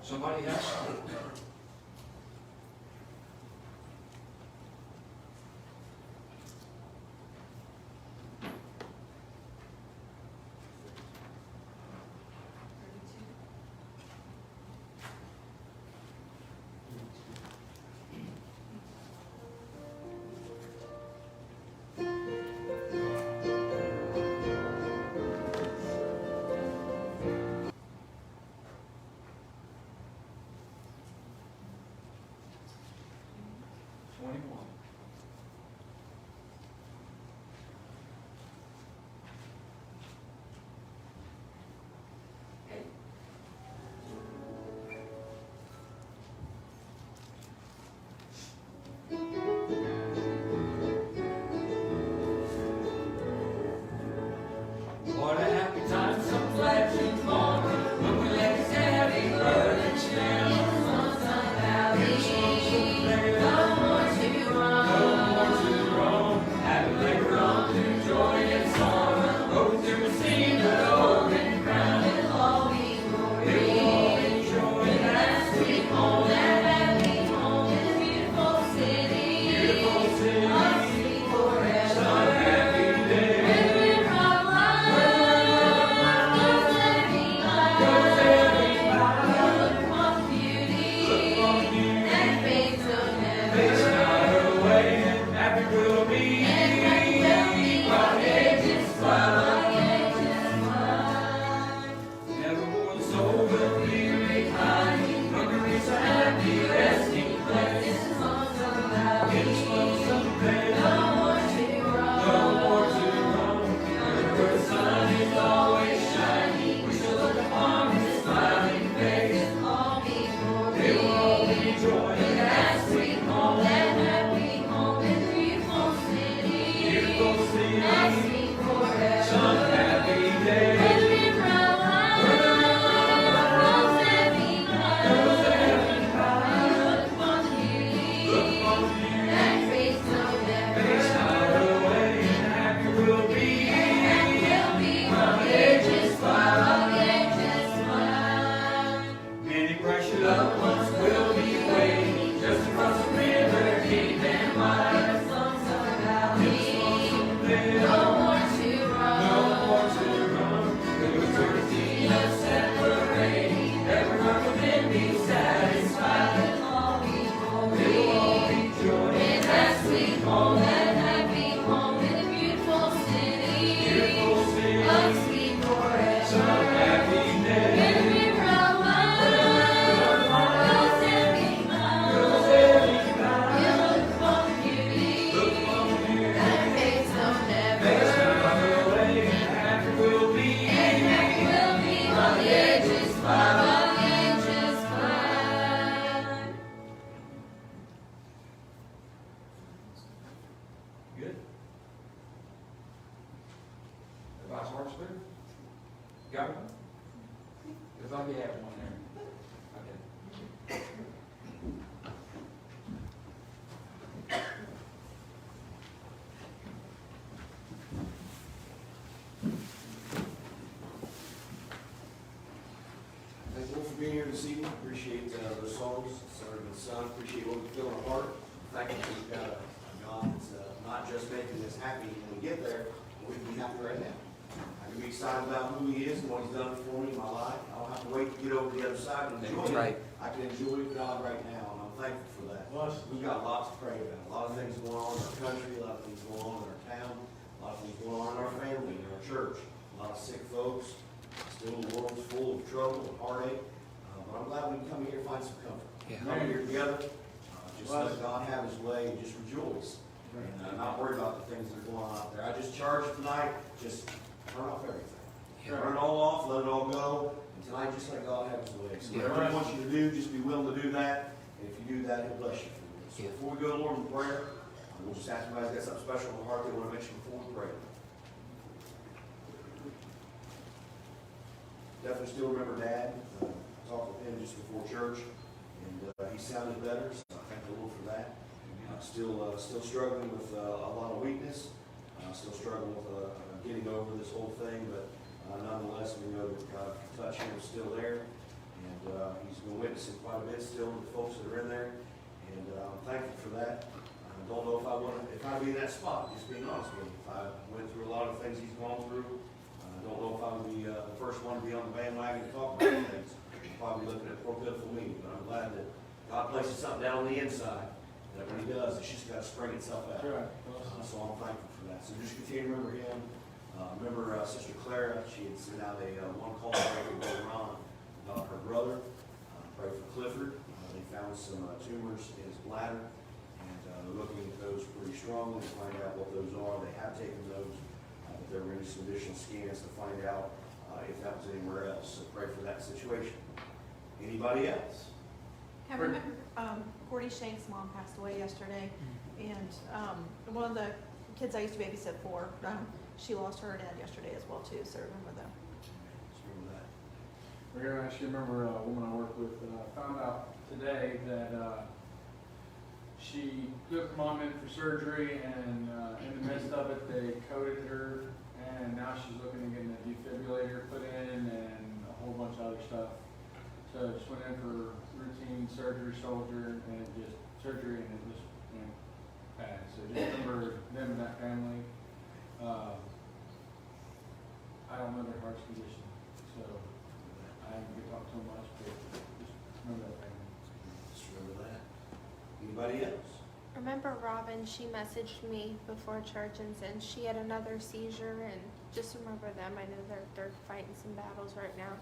Somebody else? What a happy time, some flashing morning, when we let this heavy burden stand. No more to roam, happy labor on to joy and sorrow. Road to receive the golden crown. It'll all be glory, joy, and that sweet home, that happy home in a beautiful city. Beautiful city, of sweet forever. Some happy day. Good. Everybody's heart's clear? Got one? I thought you had one there. Okay. Thank you all for being here this evening. Appreciate those songs. Sorry to the sun. Appreciate what we feel in our heart. Thank you we've got a God that's not just making us happy when we get there, but we can be happy right now. I can be excited about who He is and what He's done for me in my life. I don't have to wait to get over the other side and enjoy it. I can enjoy God right now, and I'm thankful for that. We've got lots to pray about. A lot of things going on in our country, a lot of things going on in our town, a lot of things going on in our family, in our church. A lot of sick folks. Still the world's full of trouble and heartache. But I'm glad we can come here and find some comfort. Come here together. Just let God have His way and just rejoice. And not worry about the things that are going on out there. I just charge tonight, just turn off everything. Turn it all off, let it all go. And tonight, just let God have His way. So whatever He wants you to do, just be willing to do that. And if you do that, He'll bless you for it. So before we go to Lord in prayer, we'll just ask everybody that's got something special in their heart they want to mention before we pray. Definitely still remember Dad. Talked with him just before church. And he sounded better, so I thank the Lord for that. Still struggling with a lot of weakness. Still struggling with getting over this whole thing, but nonetheless, we know that God's touch here is still there. And and he's been witnessing quite a bit still to the folks that are in there, and I'm thankful for that. I don't know if I'd be in that spot, just being honest with you. If I went through a lot of things he's gone through, I don't know if I would be the first one to be on the bandwagon to talk about things. Probably looking at poor pitiful me, but I'm glad that God places something down on the inside, that when he does, it's just got to spring itself out. So I'm thankful for that. So just continue to remember him. Remember Sister Clara, she had sent out a one call to Brother Ron about her brother. Pray for Clifford. They found some tumors in his bladder, and they're looking at those pretty strongly to find out what those are. They have taken those, but they're running some additional scans to find out if that was anywhere else. So pray for that situation. Anybody else? I remember Gordy Shank's mom passed away yesterday, and one of the kids I used to babysit for, she lost her dad yesterday as well too, so remember them. Just remember that. Mayor, I actually remember a woman I worked with, found out today that she took mom in for surgery, and in the midst of it, they coded her, and now she's looking at getting a defibrillator put in and a whole bunch of other stuff. So just went in for routine surgery, and it just bad. So just remember them and that family. I don't know their heart's condition, so I haven't get talked so much, but just remember that family. Just remember that. Anybody else? Remember Robin, she messaged me before church and said she had another seizure, and just remember them. I know they're fighting some battles right now,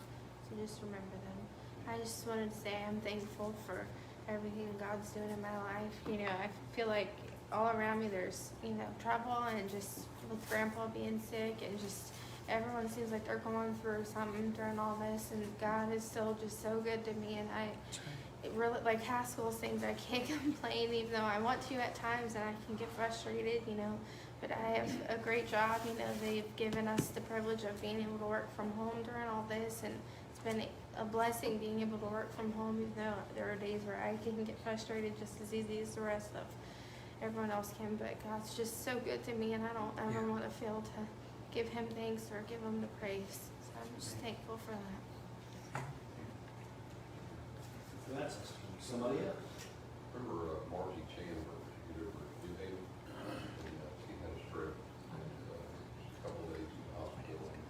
so just remember them. I just wanted to say I'm thankful for everything God's doing in my life. You know, I feel like all around me there's, trouble, and just with Grandpa being sick, and just everyone seems like they're going through something during all this, and God is still just so good to me, and it really, like Haskell sings, I can't complain, even though I want to at times, and I can get frustrated, but I have a great job. They've given us the privilege of being able to work from home during all this, and it's been a blessing being able to work from home, even though there are days where I can get frustrated just as easy as the rest of everyone else can. But God's just so good to me, and I don't ever want to fail to give him thanks or give him the praise. So I'm just thankful for that. That's somebody else. Remember Margie Chandler, she was over at New Haven, and she had a stroke, and a couple of days in the hospital. And,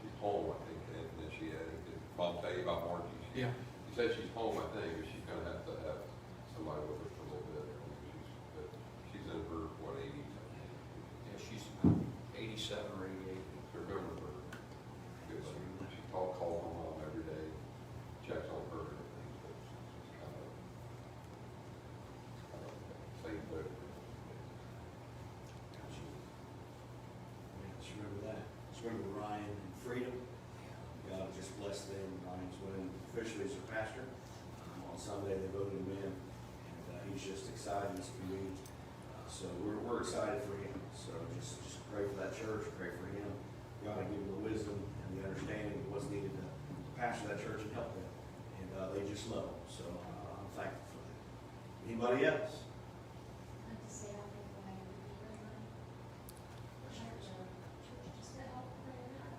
she's home, I think, and then she had, did Mom tell you about Margie? Yeah. She said she's home, I think, but she's gonna have to have somebody with her for a little bit. But she's in her, what, 80s? Yeah, she's 87 or 88. So remember her. She calls her mom every day, checks on her and everything, but she's kind of same boat. Just remember that. Just remember Ryan and Freedom. God just bless them. Ryan's winning officially as their pastor. On Sunday, they voted him in, and he's just excited as can be. So we're excited for him. So just pray for that church, pray for him. God give him the wisdom and the understanding of what's needed to pastor that church and help them. And they just love him. So I'm thankful for that. Anybody else? Like to say how thankful I am to be here tonight. Church just to help pray and help.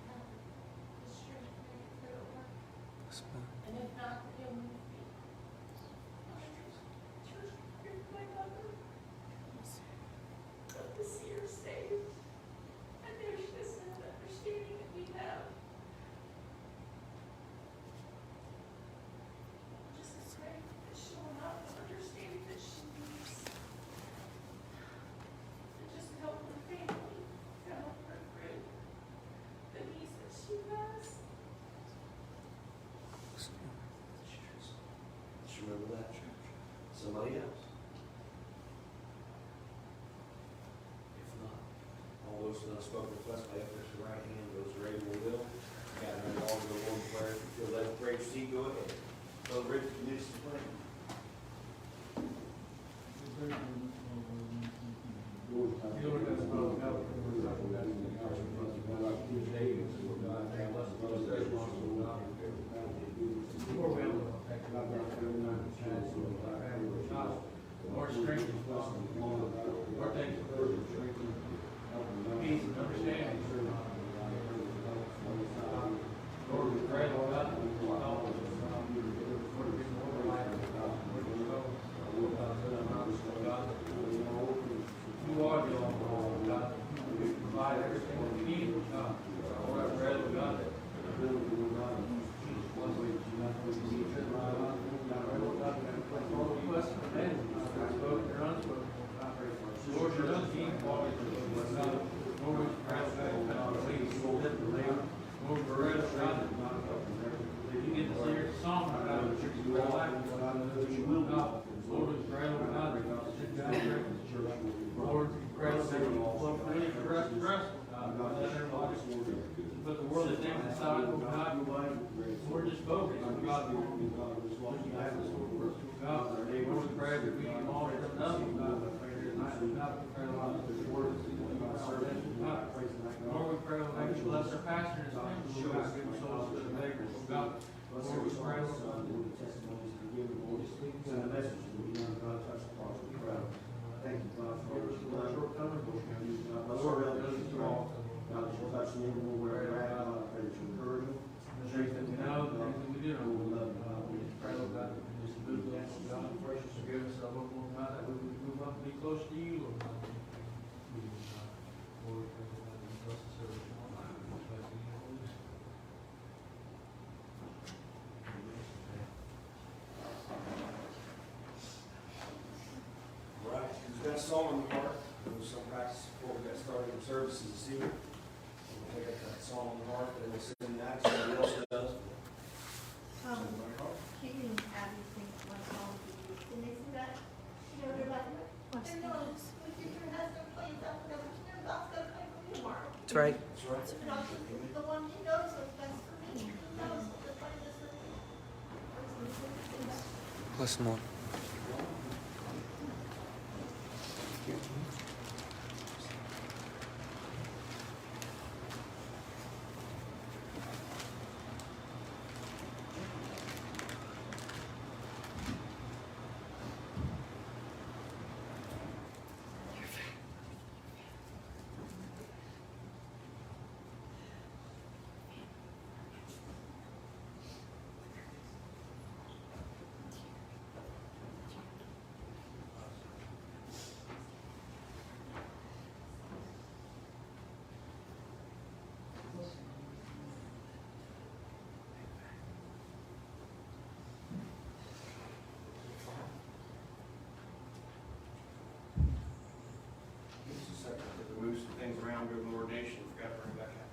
Help the strength for the work. And if not, give me feet. Church, pray for my mother. Love to see her saved. And there's this understanding that we have. Just a strength that showing up and understanding that she needs. And just to help her family, to help her through the needs that she has. Just remember that, church. Somebody else? If not, all those unspoken requests by efforts to right hand, those ready will. Got them all go on prayer. If you feel led to pray, proceed, go ahead. Brother Rick, you need some prayer. Lord, that's about help. We're talking about more strength, more thanks for strength, peace, and understanding. things inside, oh God, we're just focused on God. God, we pray that we can all lift up, oh God, I pray tonight, oh God, we pray a lot of the word that we can all lift up, God. Lord, we pray, Lord, that you bless our pastor and his family, Lord God, give him souls to the makers, oh God. Lord, we pray, Lord, Send a message to me, God, touch the hearts of the crowd. Thank you, God, for your shortcomings. God, bless our relatives, God, God, that you touch them everywhere where they're at, God, I pray that you encourage them. the things that we know, the things that we do know, we love you, God. We just pray, Lord God, that we just move us, God, precious, forgive us, Lord God, that we would move up and be close to you, Lord God. Lord, we pray, Lord God, that you bless us every one. We bless you, Holy Spirit. All right, who's got a song in the heart? There's some practice before we got started in services this evening. We'll take up that song in the heart, and we'll sing that, somebody else does. Somebody else. Katie and Abby think one song would be, can they sing that? You know, they're like, What's I know, my sister has to play something, but she knows God's gonna play for me tomorrow. That's right. That's right. You know, the one he knows what's best for me, he knows what's the finest for me. Listen more. Just a second, I have to move some things around, go to the ordination, forgot to bring back out.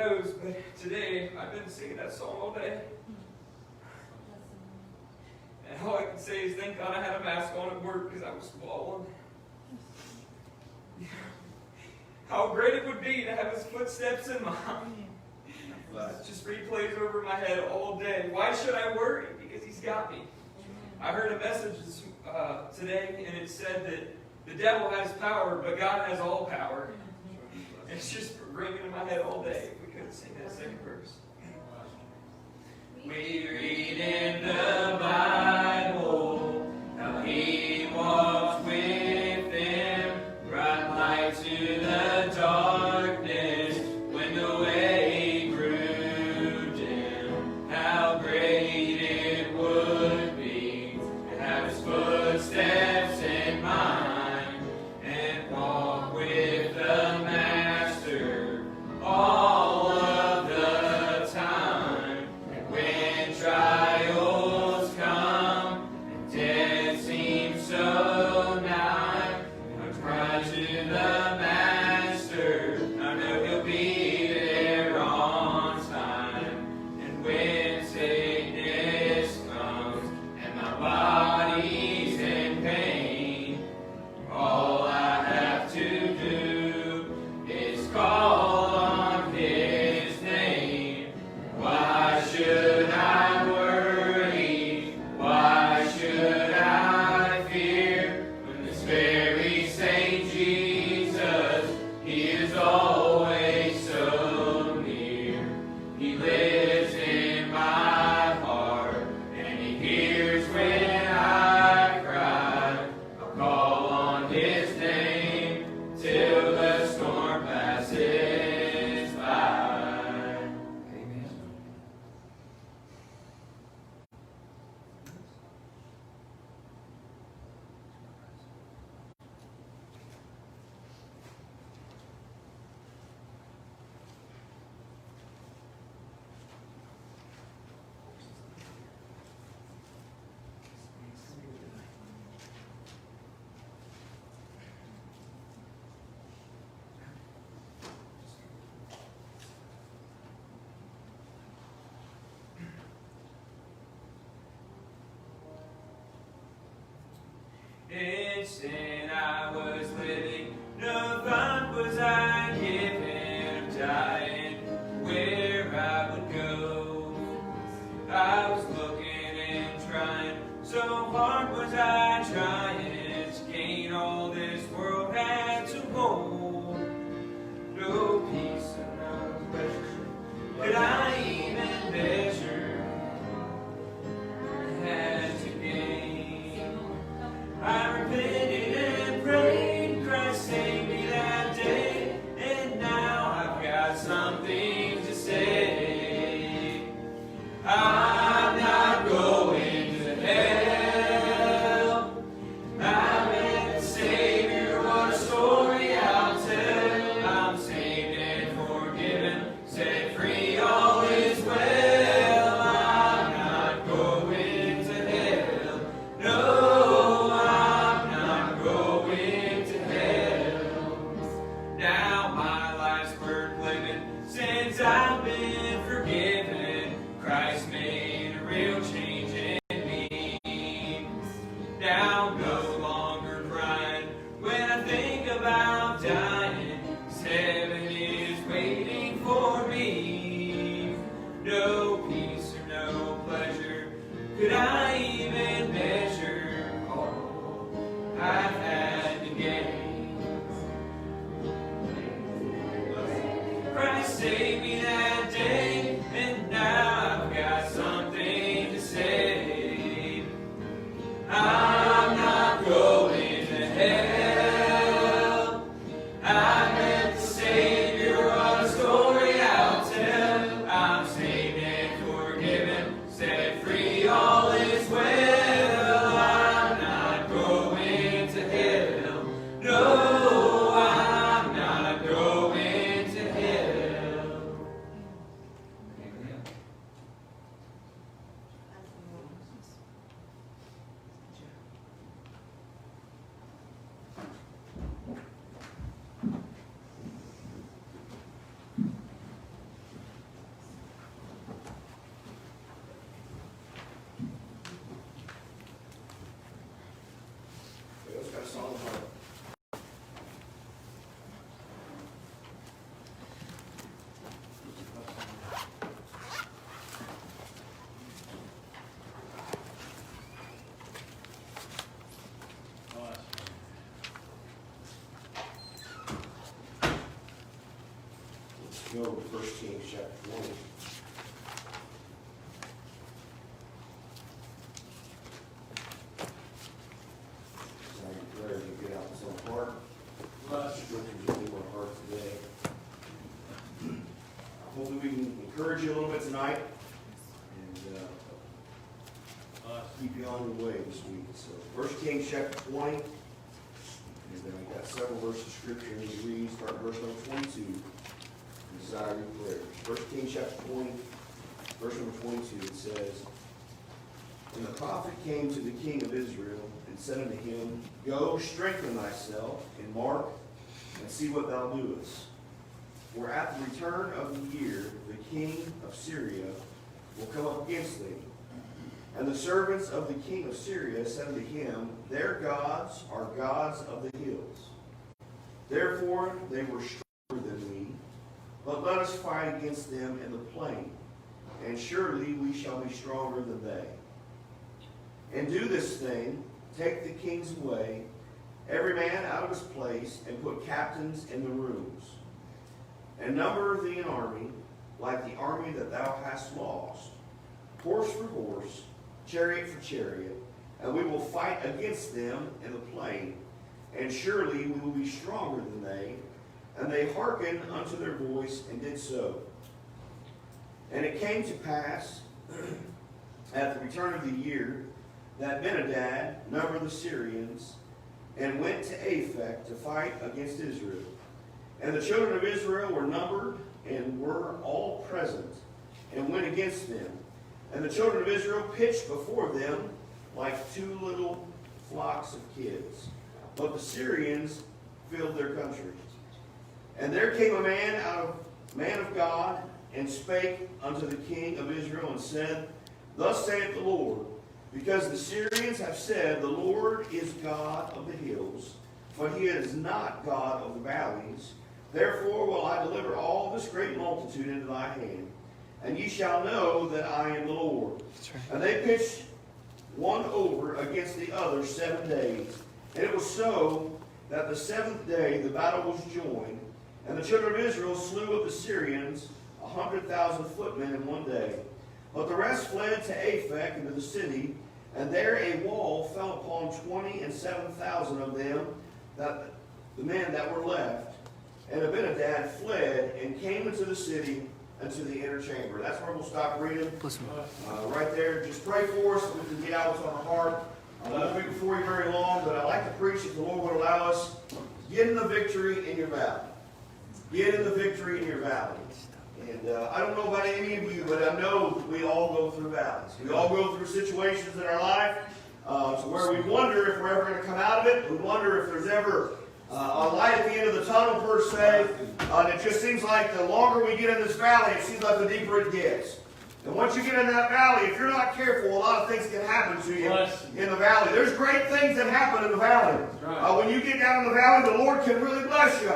knows, but today I've been singing that song all day. And all I can say is thank God I had a mask on at work because I was swallowing. How great it would be to have his footsteps in mine. It just replays over my head all day. Why should I worry? Because he's got me. I heard a message today, and it said that the devil has power, but God has all power. And it's just ringing in my head all day. If we could sing that second verse. We read in the Bible how he walks with them, brought light to the darkness when the way grew dim. How great it would be to have his footsteps in mine and walk with the Master all of the time. And when trials come and death seems so nigh, I cry to the Master, I know he'll be there on time. And when sickness comes and my body's in pain, all I have to do is call on his name. Why should I worry? Why should I fear? When this very same Jesus, he is always so near. He lives in my heart, and he hears when I cry. I'll call on his name till the storm passes by. Amen. In sin I was living, no thought was I given of dying, where I would go. I was looking and trying, so hard was I trying to gain all this world had to hold. No peace and no pleasure could I even measure. I had to gain. I repented and prayed, Christ saved me that day, and now I've got something to say. I'm not going to hell. I met the Savior, what a story I'll tell. I'm saved and forgiven, set free, all is well. I'm not going to hell. No, I'm not going to hell. Now my life's worth living, since I've been forgiven. Christ made a real change in me. Now no longer crying when I think about dying, 'cause heaven is waiting for me. No peace or no pleasure could I even measure all I've had to gain. Christ saved me that day. Go over to 1 Kings chapter 20. So I declare to get out some heart. Scriptures in our heart today. Hopefully we can encourage you a little bit tonight and keep you on your way this week. So 1 Kings chapter 20. And then we've got several verses of scripture we need to read, starting verse number 22. Desire your prayers. 1 Kings chapter 20, verse number 22, it says, And the prophet came to the king of Israel and said unto him, Go, strengthen thyself, and mark, and see what thou doest. For at the return of the year, the king of Syria will come up against thee. And the servants of the king of Syria said unto him, Their gods are gods of the hills. Therefore they were stronger than we, but let us fight against them in the plain, and surely we shall be stronger than they. And do this thing, take the king's way, every man out of his place, and put captains in the rooms. And number thee an army, like the army that thou hast lost, horse for horse, chariot for chariot, and we will fight against them in the plain, and surely we will be stronger than they. And they hearkened unto their voice, and did so. And it came to pass, at the return of the year, that Ben-hadad numbered the Syrians, and went to Aphek to fight against Israel. And the children of Israel were numbered, and were all present, and went against them. And the children of Israel pitched before them like two little flocks of kids. But the Syrians filled their country. And there came a man of God, and spake unto the king of Israel, and said, Thus saith the Lord, because the Syrians have said, The Lord is God of the hills, but he is not God of the valleys. Therefore will I deliver all this great multitude into thy hand, and ye shall know that I am the Lord. And they pitched one over against the other 7 days. And it was so that the 7th day the battle was joined, and the children of Israel slew of the Syrians 100,000 footmen in 1 day. But the rest fled to Aphek into the city, and there a wall fell upon 27,000 of them, that the men that were left. And Ben-hadad fled and came into the city, into the inner chamber. That's where we'll stop reading. Right there. Just pray for us so we can get out what's on our heart. I won't be before you very long, but I'd like to preach, if the Lord would allow us, get in the victory in your valley. Get in the victory in your valley. And I don't know about any of you, but I know we all go through valleys. We all go through situations in our life to where we wonder if we're ever going to come out of it. We wonder if there's ever a light at the end of the tunnel, per se. And it just seems like the longer we get in this valley, it seems like the deeper it gets. And once you get in that valley, if you're not careful, a lot of things can happen to you in the valley. There's great things that happen in the valley. When you get down in the valley, the Lord can really bless you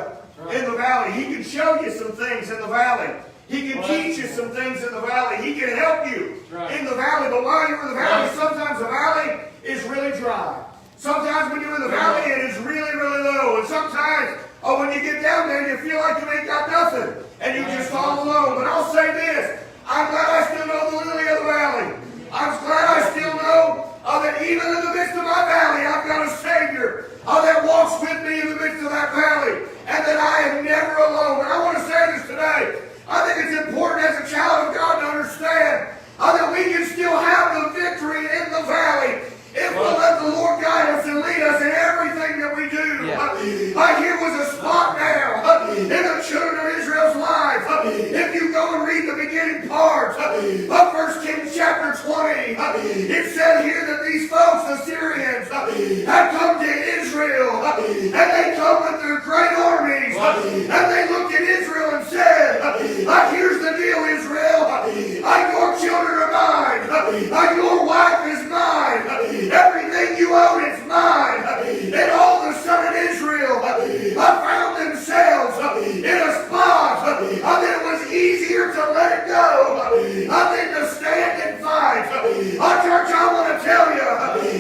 in the valley. He can show you some things in the valley. He can teach you some things in the valley. He can help you in the valley. But while you're in the valley, sometimes the valley is really dry. Sometimes when you're in the valley, it is really, really low. And sometimes when you get down there, you feel like you ain't got nothing. And you just all alone. But I'll say this. I'm glad I still know the lily of the valley. I'm glad I still know that even in the midst of my valley, I've got a Savior that walks with me in the midst of that valley. And that I am never alone. And I want to say this today. I think it's important as a child of God to understand that we can still have the victory in the valley if we'll let the Lord guide us and lead us in everything that we do. Here was a spot now in the children of Israel's lives. If you go and read the beginning part of 1 Kings chapter 20, it said here that these folks, the Syrians, had come to Israel, and they come with their great armies, and they looked at Israel and said, here's the deal, Israel, your children are mine, your wife is mine, everything you own is mine. And all the sons of Israel found themselves in a spot that it was easier to let it go than to stand and fight. Church, I want to tell you,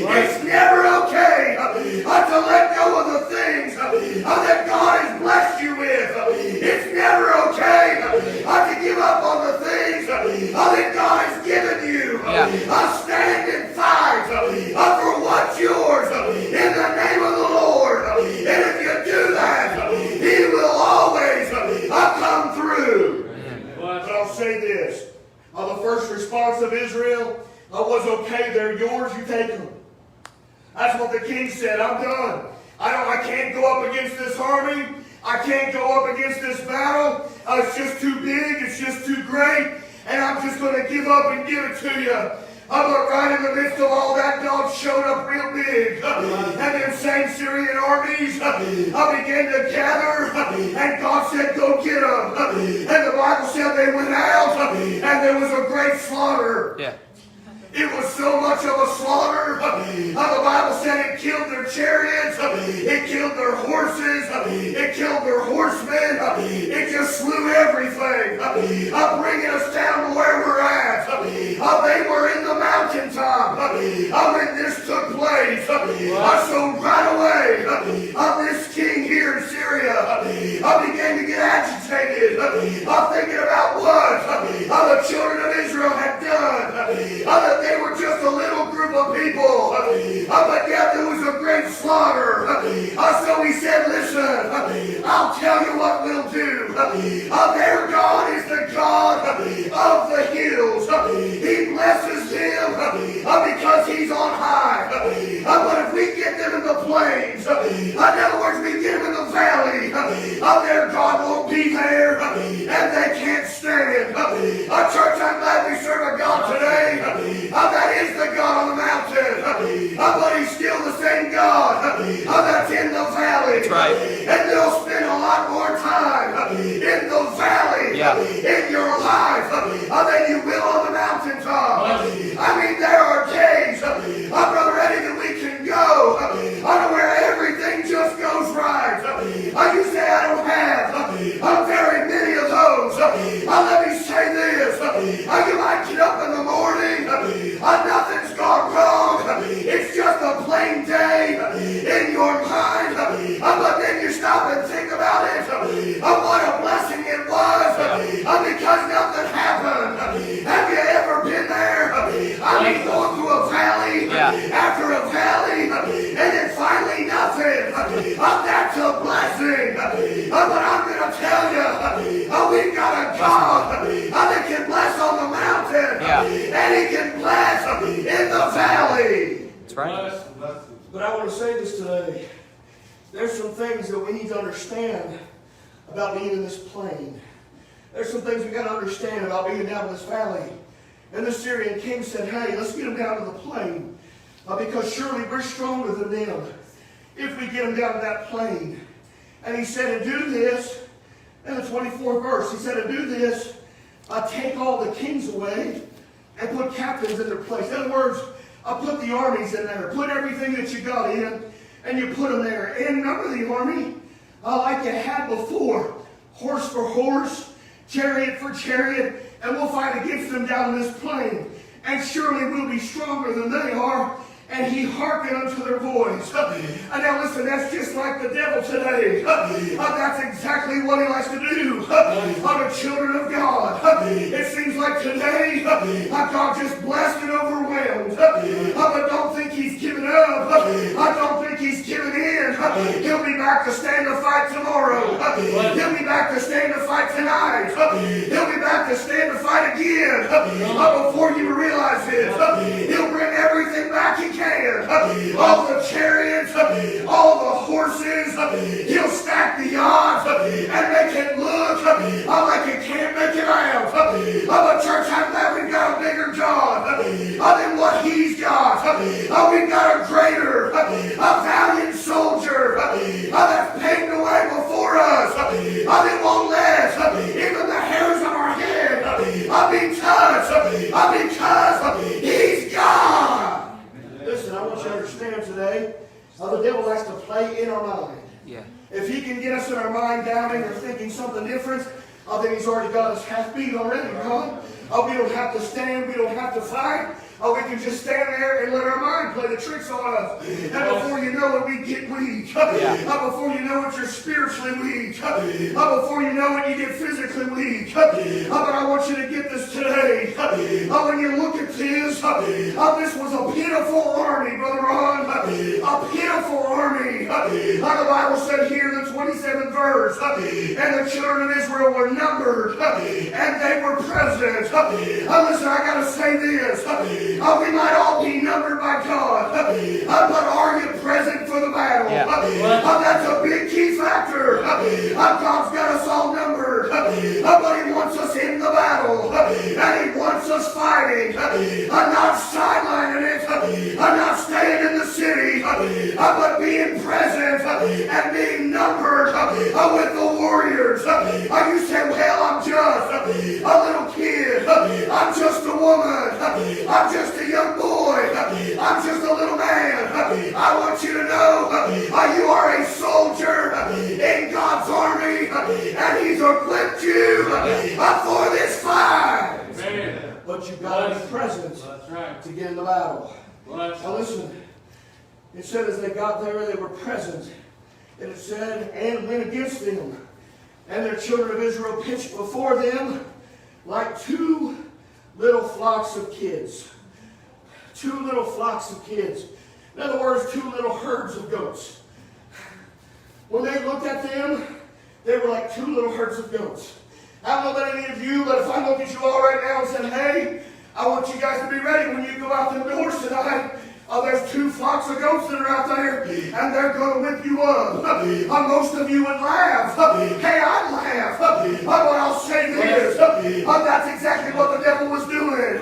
it's never okay to let go of the things that God has blessed you with. It's never okay I'll say this. The first response of Israel was, okay, they're yours, you take them. That's what the king said. I'm done. I can't go up against this army. I can't go up against this battle. It's just too big. It's just too great. And I'm just going to give up and give it to you. But right in the midst of all that, God showed up real big. And them same Syrian armies began to gather. And God said, go get them. And the Bible said they went out. And there was a great slaughter. Yeah. It was so much of a slaughter. The Bible said it killed their chariots. It killed their horses. It killed their horsemen. It just slew everything. Bringing us down to where we're at. They were in the mountaintop when this took place. So right away, this king here in Syria began to get agitated. Thinking about what the children of Israel had done. They were just a little group of people, but yet there was a great slaughter. So he said, listen, I'll tell you what we'll do. Their God is the God of the hills. He blesses them because he's on high. But if we get them in the plains, in other words, we get them in the valley, their God won't be there, and they can't stand. Church, I'm glad we serve a God today. That is the God on the mountain. But he's still the same God that's in the valley. That's right. And they'll spend a lot more time in the valley in your life than you will on the mountaintop. I mean, there are days, Brother Eddie, that we can go where everything just goes right. You say I don't have very many of those. Let me say this. You might get up in the morning, nothing's gone wrong. It's just a plain day in your mind. But then you stop and think about it. What a blessing it was because nothing happened. Have you ever been there? I mean, going through a valley after a valley, and then finally nothing. That's a blessing. But I'm going to tell you, we've got a God that can bless on the mountain, and he can bless in the valley. That's right. But I want to say this today. There's some things that we need to understand about being in this plain. There's some things we got to understand about being down in this valley. And the Syrian king said, hey, let's get them down to the plain. Because surely we're stronger than them if we get them down to that plain. And he said, and do this, in the 24th verse, he said, and do this, take all the kings away and put captains in their place. In other words, put the armies in there. Put everything that you got in, and you put them there. And number the army like you had before. Horse for horse, chariot for chariot, and we'll fight against them down in this plain. And surely we'll be stronger than they are. And he hearkened unto their voice. And now listen, that's just like the devil today. That's exactly what he likes to do on the children of God. It seems like today, God just blessed and overwhelmed. But don't think he's given up. I don't think he's given in. He'll be back to stand to fight tomorrow. He'll be back to stand to fight tonight. He'll be back to stand to fight again. Before you realize it, he'll bring everything back again. All the chariots, all the horses, he'll stack the odds and make it look like you can't make it out. But church, I'm glad we've got a bigger God than what he's got. We've got a greater, valiant soldier that's paved the way before us. That won't let even the hairs on our head be touched because he's God. Listen, I want you to understand today, the devil likes to play in our mind. Yeah. If he can get us in our mind doubting or thinking something different, then he's already got us half beat already, right? We don't have to stand, we don't have to fight. We can just stand there and let our mind play the tricks on us. And before you know it, we get weak. Before you know it, you're spiritually weak. Before you know it, you get physically weak. But I want you to get this today. When you look at this was a pitiful army, Brother Ron. A pitiful army. The Bible said here in the 27th verse. And the children of Israel were numbered, and they were present. Listen, I gotta say this. We might all be numbered by God, but are you present for the battle? That's a big key factor. God's got us all numbered, but He wants us in the battle, and He wants us fighting. I'm not sidelining it. I'm not staying in the city, but being present and being numbered with the warriors. You say, well, I'm just a little kid. I'm just a woman. I'm just a young boy. I'm just a little man. I want you to know you are a soldier in God's army, and He's equipped you for this fight. Amen. But you've got to be present That's right. to get in the battle. Bless. Now listen, it said as they got there, they were present. And it said, and went against them. And their children of Israel pitched before them like two little flocks of kids. Two little flocks of kids. In other words, two little herds of goats. When they looked at them, they were like two little herds of goats. I don't know about any of you, but if I look at you all right now and said, hey, I want you guys to be ready when you go out the doors tonight. There's two flocks of goats that are out there, and they're going to whip you up. Most of you would laugh. Hey, I'd laugh. But I'll say this. That's exactly what the devil was doing.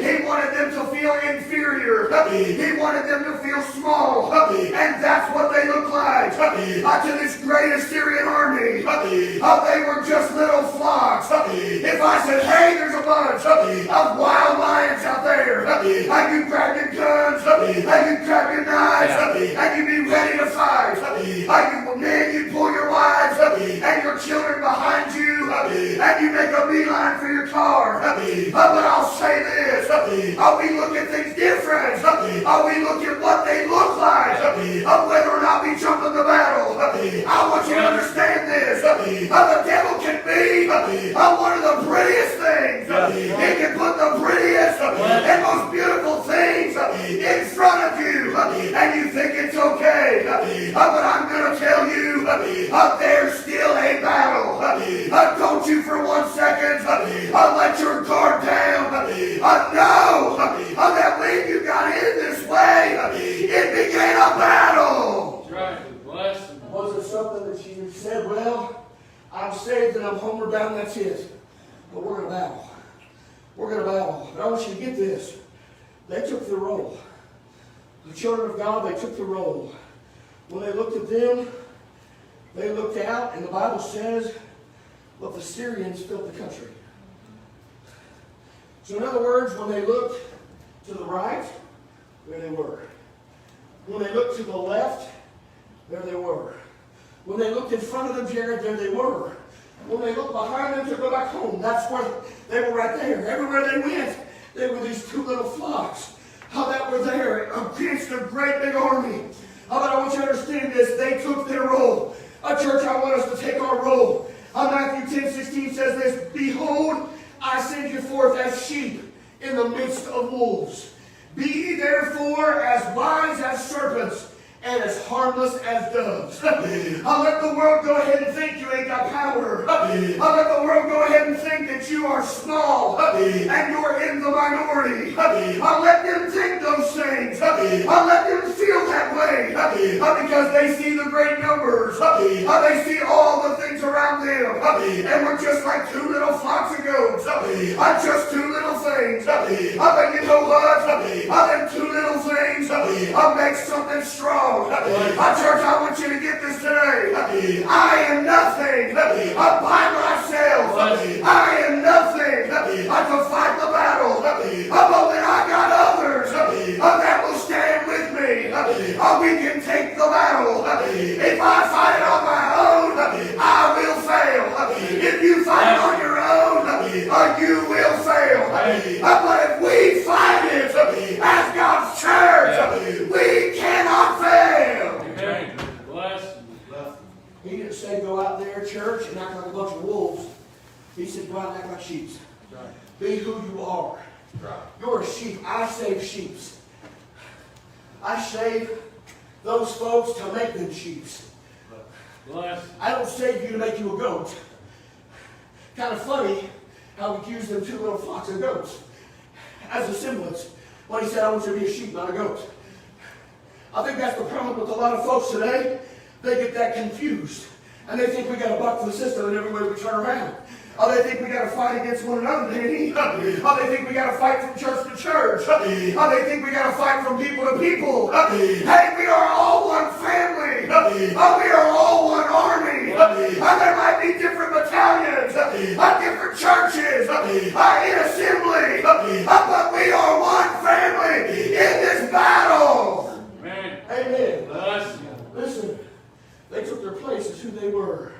He wanted them to feel inferior. He wanted them to feel small. And that's what they look like to this great Assyrian army. They were just little flocks. If I said, hey, there's a bunch of wild lions out there, and you grab your guns, and you grab your knives, and you be ready to fight. Men, you pull your wives and your children behind you, and you make a beeline for your car. But I'll say this, we look at things different. We look at what they look like, whether or not we jump in the battle. I want you to understand this. The devil can be one of the prettiest things. He can put the prettiest and most beautiful things in front of you, and you think it's okay. But I'm going to tell you, there's still a battle. Don't you for 1 second let your guard down. Know that when you got in this way, it began a battle. That's right. Bless him. Was it something that you said, well, I'm saved and I'm homeward bound, that's it. But we're going to battle. We're going to battle. But I want you to get this. They took the role. The children of God, they took the role. When they looked at them, they looked out, and the Bible says, but the Syrians filled the country. So in other words, when they looked to the right, there they were. When they looked to the left, there they were. When they looked in front of them, Jared, there they were. When they looked behind them to go back home, that's where they were right there. Everywhere they went, they were these two little flocks. That were there against a great big army. But I want you to understand this. They took their role. Church, I want us to take our role. Matthew 10:16 says this, behold, I send you forth as sheep in the midst of wolves. Be ye therefore as wise as serpents and as harmless as doves. Let the world go ahead and think you ain't got power. Let the world go ahead and think that you are small and you're in the minority. Let them think those things. Let them feel that way because they see the great numbers. They see all the things around them. And we're just like two little flocks of goats. Just two little things. But you know what? Them two little things make something strong. Church, I want you to get this today. I am nothing by myself. I am nothing to fight the battle. But when I got others that will stand with me, we can take the battle. If I fight it on my own, I will fail. If you fight it on your own, you will fail. But if we fight it as God's church, we cannot fail. Amen. Bless him. He didn't say go out there, church, and act like a bunch of wolves. He said go out and act like sheep. Be who you are. You're a sheep. I save sheep. I save those folks to make them sheep. Bless. I don't save you to make you a goat. Kind of funny how he accused them 2 little flocks of goats as a semblance when he said, I want you to be a sheep, not a goat. I think that's the problem with a lot of folks today. They get that confused. And they think we got to buck the system in every way we turn around. Oh, they think we got to fight against one another, Danny. Oh, they think we got to fight from church to church. Oh, they think we got to fight from people to people. Hey, we are all one family. Oh, we are all one army. There might be different battalions, different churches, in assembly, but we are one family in this battle. Amen. Amen. Bless. Listen, they took their place as who they were.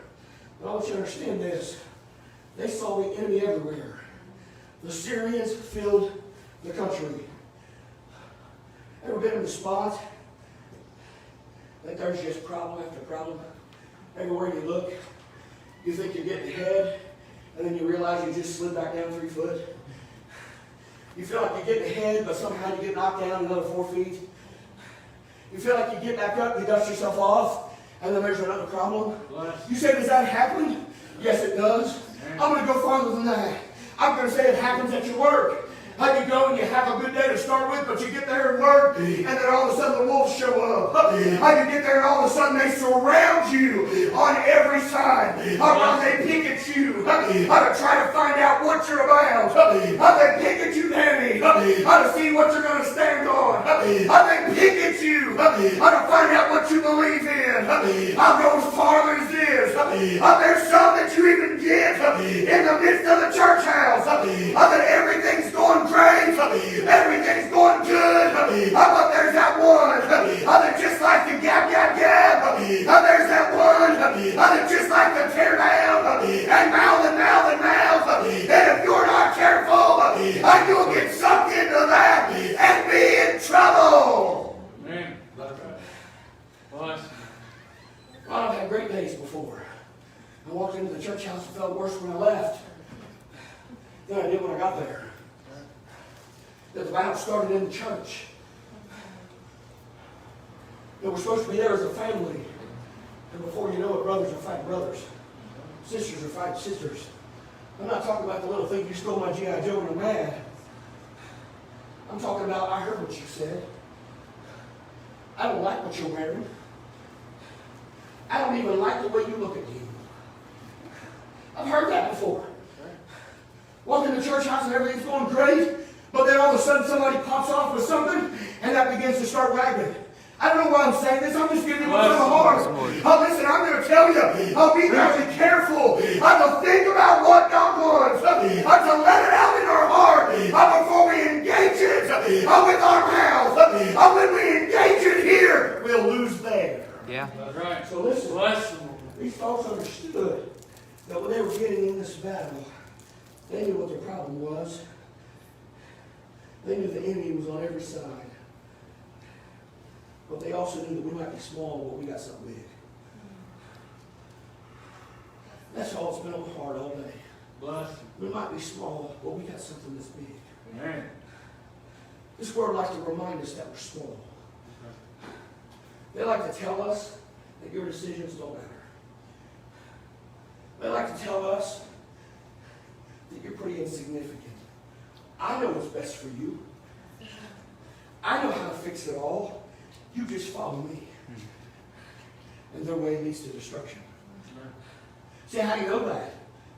But I want you to understand this. They saw the enemy everywhere. The Syrians filled the country. Ever been in the spot that there's just problem after problem? Everywhere you look, you think you're getting ahead, and then you realize you just slid back down 3 foot. You feel like you're getting ahead, but somehow you get knocked down another 4 feet. You feel like you get back up, you dust yourself off, and then there's another problem. You say, does that happen? Yes, it does. I'm going to go farther than that. I'm going to say it happens at your work. How you go and you have a good day to start with, but you get there and work, and then all of a sudden the wolves show up. How you get there and all of a sudden they surround you on every side. How they pick at you. How to try to find out what you're about. How they pick at you, Danny. How to see what you're going to stand on. How they pick at you. How to find out what you believe in. How go as far as this. There's some that you even get in the midst of the church house. That everything's going great. Everything's going good. But there's that one that just like to gab. There's that one that just like to tear down and mouth. And if you're not careful, you'll get sucked into that and be in trouble. Amen. Bless. I've had great days before. I walked into the church house and felt worse when I left than I did when I got there. The battle started in the church. We're supposed to be there as a family. And before you know it, brothers are fighting brothers. Sisters are fighting sisters. I'm not talking about the little thing, you stole my G.I. Joe and I'm mad. I'm talking about, I heard what you said. I don't like what you're wearing. I don't even like the way you look at you. I've heard that before. Walk in the church house and everything's going great, but then all of a sudden somebody pops off with something and that begins to start wagging. I don't know why I'm saying this. I'm just giving you what's on the heart. Listen, I'm going to tell you. Be very careful. To think about what God wants. To let it out in our heart before we engage it with our mouth. When we engage it here, we'll lose there. Yeah. That's right. So listen, Bless. these folks understood that when they were getting in this battle, they knew what their problem was. They knew the enemy was on every side. But they also knew that we might be small, but we got something big. That's all it's been on my heart all day. Bless. We might be small, but we got something that's big. Amen. This word likes to remind us that we're small. They like to tell us that your decisions don't matter. They like to tell us that you're pretty insignificant. I know what's best for you. I know how to fix it all. You just follow me. And their way leads to destruction. See, how do you know that?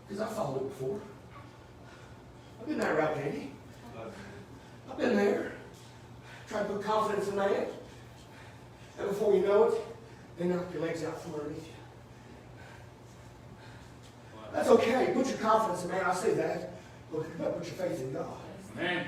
Because I followed it before. I've been that route, Andy. I've been there. Tried to put confidence in that. And before you know it, they knock your legs out from underneath you. That's okay. Put your confidence in man. I say that. But put your faith in God. Amen.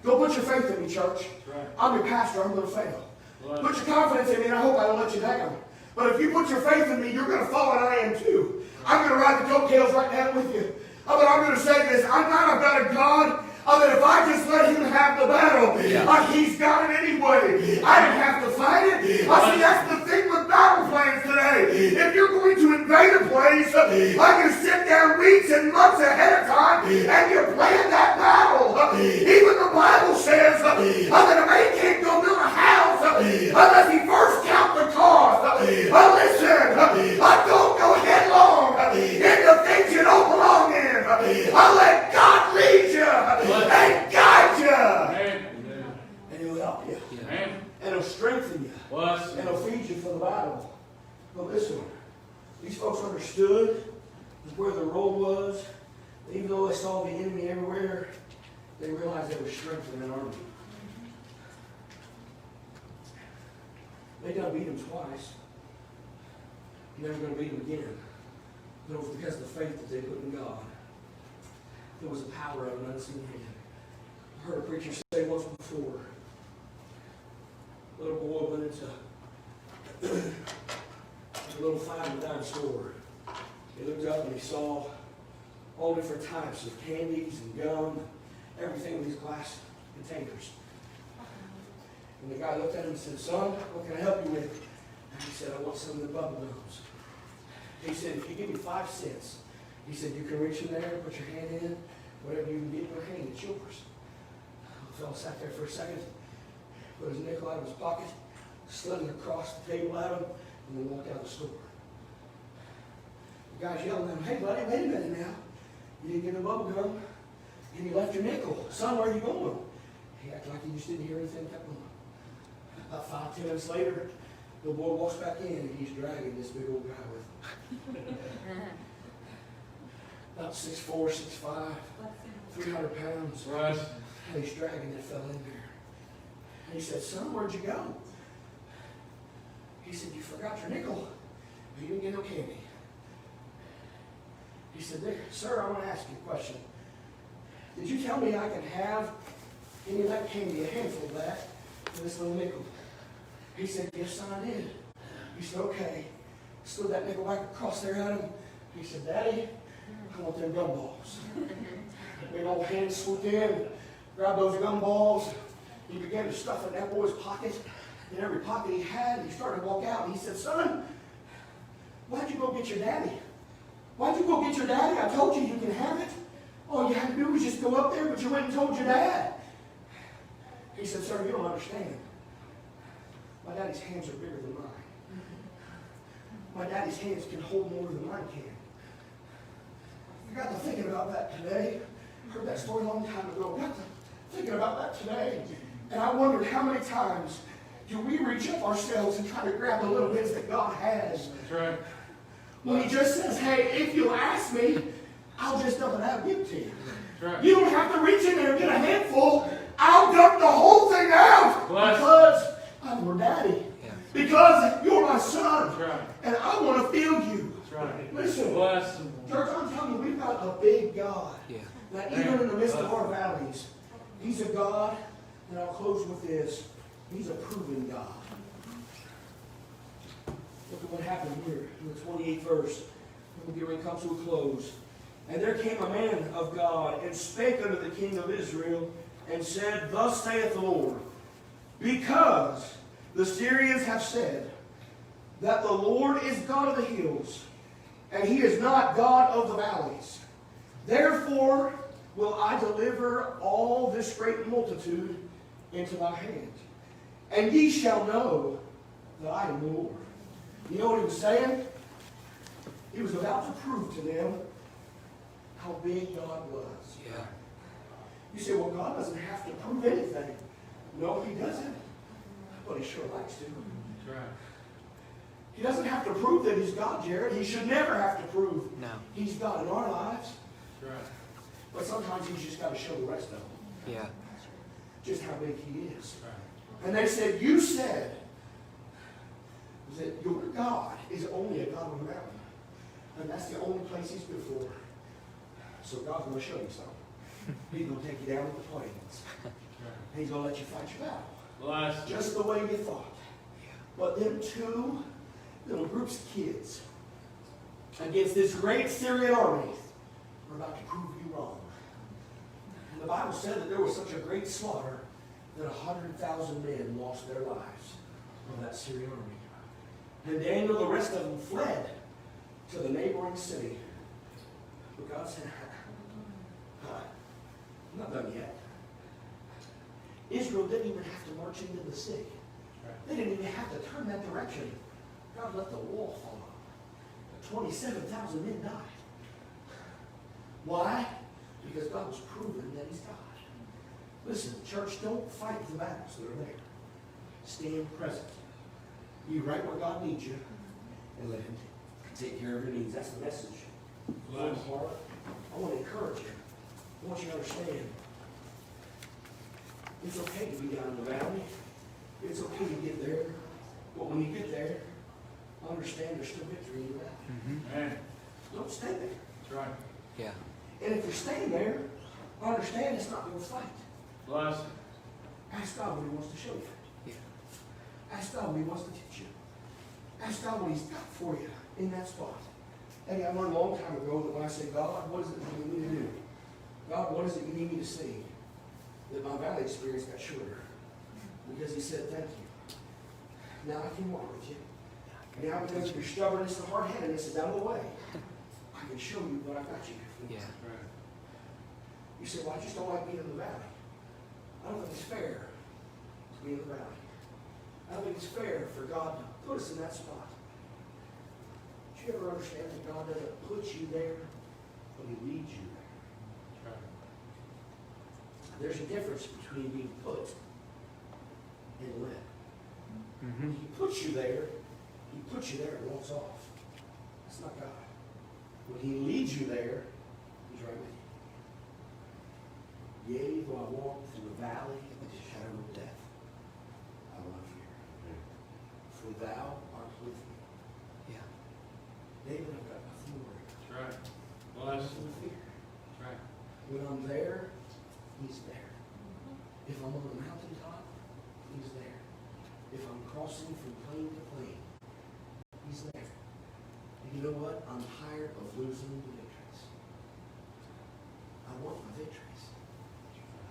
Don't put your faith in me, church. Right. I'm your pastor. I'm going to fail. Bless. Put your confidence in me, and I hope I don't let you down. But if you put your faith in me, you're going to fall, and I am too. I'm going to ride the coattails right down with you. But I'm going to say this. I'm not a better God. That if I just let him have the battle, he's got it anyway. I didn't have to fight it. See, that's the thing with battle plans today. If you're going to invade a place, you sit down weeks and months ahead of time and you plan that battle. Even the Bible says that a man can't go build a house unless he first counts the cost. Listen, But listen, these folks understood where their role was. Even though they saw the enemy everywhere, they realized there was strength in an army. They done beat him twice. You're never going to beat him again. But it was because of the faith that they put in God. There was a power of an unseen hand. I heard a preacher say once before, a little boy went into a little $5 store. He looked up and he saw all different types of candies and gum, everything in these glass containers. And the guy looked at him and said, "Son, what can I help you with?" And he said, "I want some of the bubble gums." He said, "If you give me 5 cents," he said, "you can reach in there, put your hand in, whatever you can get in your hand, it's yours." The fellow sat there for a second, put his nickel out of his pocket, slid it across the table at him, and then walked out of the store. The guy's yelling at him, "Hey buddy, wait a minute now. You didn't get the bubble gum, and you left your nickel. Son, where are you going?" He acted like he just didn't hear anything, kept going. About 5-10 minutes later, the boy walks back in and he's dragging this big old guy with him. About 6'4", 6'5", 300 pounds. Right. And he's dragging that fella in there. And he said, "Son, where'd you go?" He said, "You forgot your nickel. You didn't get no candy." He said, "Sir, I want to ask you a question. Did you tell me I can have any of that candy, a handful of that, for this little nickel?" He said, "Yes, son, I did." He said, "Okay." Slid that nickel back across there at him. He said, "Daddy, I want them gumballs." Big old hand swooped in, grabbed those gumballs. He began to stuff it in that boy's pocket. In every pocket he had, he started to walk out. And he said, "Son, why'd you go get your daddy? Why'd you go get your daddy? I told you you can have it. All you had to do was just go up there, but you went and told your dad." He said, "Sir, you don't understand. My daddy's hands are bigger than mine. My daddy's hands can hold more than mine can." I got to thinking about that today. I heard that story a long time ago. I got to thinking about that today. And I wondered how many times do we reach up ourselves and try to grab the little bits that God has. That's right. When he just says, "Hey, if you'll ask me, I'll just dump it out and give it to you." That's right. You don't have to reach in there and get a handful. I'll dump the whole thing out. Bless. Because I'm your daddy. Yeah. Because you're my son. That's right. And I want to feel you. That's right. Listen, Bless. church, I'm telling you, we've got a big God. Yeah. That even in the midst of our valleys, he's a God, and I'll close with this, he's a proven God. Look at what happened here in the 28th verse. We'll get ready to come to a close. "And there came a man of God, and spake unto the king of Israel, and said, Thus saith the Lord, because the Syrians have said that the Lord is God of the hills, and he is not God of the valleys. Therefore will I deliver all this great multitude into thy hand. And ye shall know that I am the Lord." You know what he was saying? He was about to prove to them how big God was. Yeah. You say, "Well, God doesn't have to prove anything." No, he doesn't. But he sure likes to. That's right. He doesn't have to prove that he's God, Jared. He should never have to prove No. he's God in our lives. That's right. But sometimes he's just got to show the rest of them Yeah. just how big he is. That's right. And they said, "You said that your God is only a God on the mountain. And that's the only place he's good for. So God's going to show you something. He's going to take you down to the plains. That's right. And he's going to let you fight your battle. Bless. Just the way you thought. But them two little groups of kids against this great Syrian army were about to prove you wrong. And the Bible said that there was such a great slaughter that 100,000 men lost their lives of that Syrian army. And Daniel, the rest of them, fled to the neighboring city. But God said, I'm not done yet. Israel didn't even have to march into the city. They didn't even have to turn that direction. God let the wall fall up. 27,000 men died. Why? Because God was proving that he's God. Listen, church, don't fight the battles that are there. Stand present. Be right where God needs you. and let Him take care of your needs. That's the message. From my heart, I want to encourage you. I want you to understand. It's okay to be down in the valley. It's okay to get there. But when you get there, understand there's still victory in the valley. Man, Don't stay there. that's right. Yeah. And if you're staying there, understand it's not your fight. Bless. Ask God what He wants to show you. Yeah. Ask God what He wants to teach you. Ask God what He's got for you in that spot. Hey, I learned a long time ago that when I say, God, what is it you need me to do? God, what is it you need me to see? That my valley experience got shorter. Because He said, thank you. Now I can walk with you. Now because your stubbornness and hard-headedness is out of the way, I can show you what I've got you here for. Yeah. Right. You say, well, I just don't like being in the valley. I don't think it's fair to be in the valley. I don't think it's fair for God to put us in that spot. Do you ever understand that God doesn't put you there, but He leads you there? That's right. There's a difference between being put and led. Mm-hmm. When He puts you there and walks off. That's not God. When He leads you there, He's right with you. Yea, though I walk through the valley of the shadow of death, I will not fear. For Thou art with me. Yeah. David, I've got nothing to worry about. That's right. Bless. Nothing to fear. That's right. When I'm there, He's there. If I'm on the mountaintop, He's there. If I'm crossing from plane to plane, He's there. And you know what? I'm tired of losing the victories. I want my victories.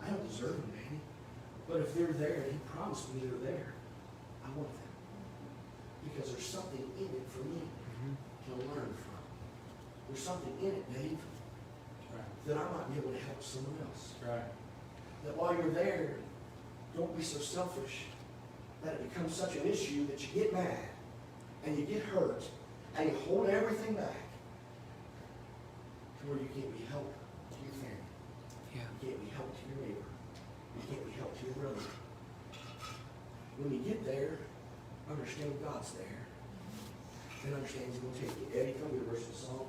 I don't deserve them, Danny. But if they're there, and He promised me they're there, I want them. Because there's something in it for me to learn from. There's something in it, Dave, That's right. that I might be able to help someone else. That's right. That while you're there, don't be so selfish that it becomes such an issue that you get mad and you get hurt and you hold everything back to where you can't be help to your family. Yeah. You can't be help to your neighbor. You can't be help to your brother. When you get there, understand God's there. And understand He's going to take you. Eddie, come to the verse of the song.